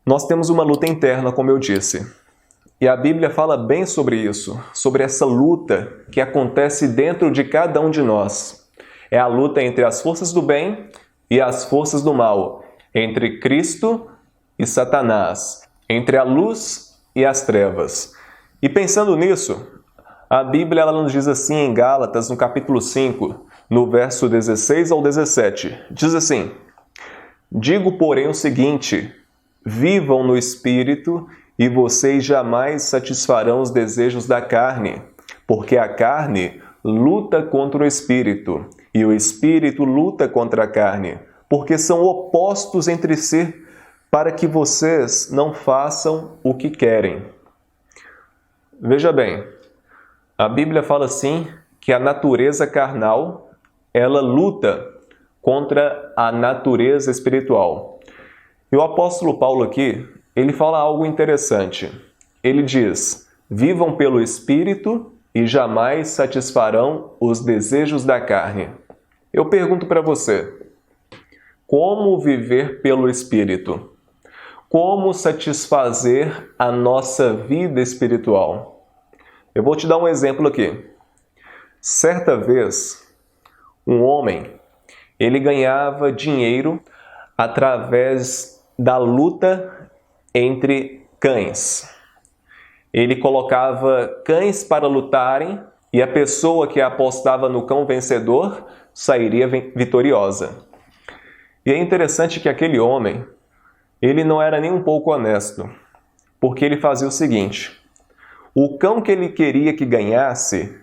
Nós temos uma luta interna, como eu disse. E a Bíblia fala bem sobre isso, sobre essa luta que acontece dentro de cada um de nós. É a luta entre as forças do bem e as forças do mal, entre Cristo e Satanás, entre a luz e as trevas. E pensando nisso, a Bíblia ela nos diz assim em Gálatas, no capítulo 5, no verso 16 ao 17. Diz assim: Digo, porém, o seguinte: vivam no Espírito e vocês jamais satisfarão os desejos da carne, porque a carne luta contra o Espírito e o Espírito luta contra a carne, porque são opostos entre si, para que vocês não façam o que querem. Veja bem, a Bíblia fala assim que a natureza carnal, ela luta contra a natureza espiritual. E o apóstolo Paulo aqui, ele fala algo interessante. Ele diz: vivam pelo Espírito e jamais satisfarão os desejos da carne. Eu pergunto para você, como viver pelo Espírito? Como satisfazer a nossa vida espiritual? Eu vou te dar um exemplo aqui. Certa vez, um homem, ele ganhava dinheiro através da luta entre cães. Ele colocava cães para lutarem e a pessoa que apostava no cão vencedor sairia vitoriosa. E é interessante que aquele homem, ele não era nem um pouco honesto, porque ele fazia o seguinte: o cão que ele queria que ganhasse,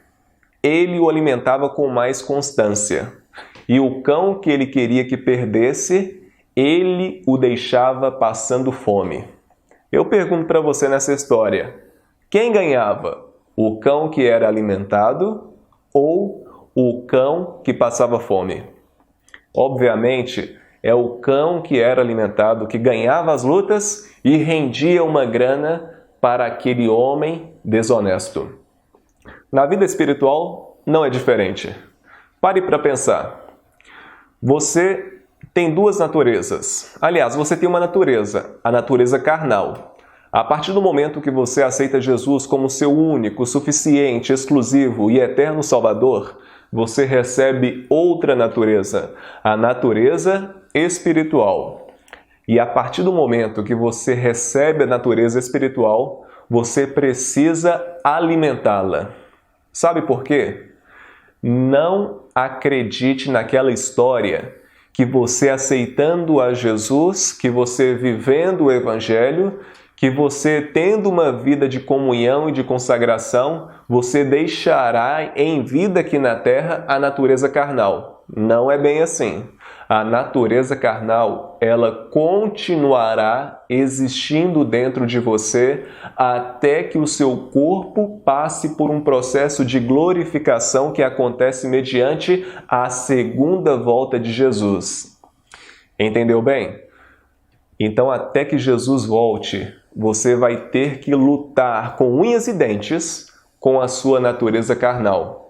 ele o alimentava com mais constância. E o cão que ele queria que perdesse, ele o deixava passando fome. Eu pergunto para você nessa história, quem ganhava? O cão que era alimentado ou o cão que passava fome? Obviamente, é o cão que era alimentado que ganhava as lutas e rendia uma grana para aquele homem desonesto. Na vida espiritual, não é diferente. Pare para pensar. Você tem duas naturezas. Aliás, você tem uma natureza, a natureza carnal. A partir do momento que você aceita Jesus como seu único, suficiente, exclusivo e eterno Salvador, você recebe outra natureza, a natureza espiritual. E a partir do momento que você recebe a natureza espiritual, você precisa alimentá-la. Sabe por quê? Não acredite naquela história que você aceitando a Jesus, que você vivendo o Evangelho, que você tendo uma vida de comunhão e de consagração, você deixará em vida aqui na terra a natureza carnal. Não é bem assim. A natureza carnal, ela continuará existindo dentro de você até que o seu corpo passe por um processo de glorificação que acontece mediante a segunda volta de Jesus. Entendeu bem? Então, até que Jesus volte, você vai ter que lutar com unhas e dentes com a sua natureza carnal.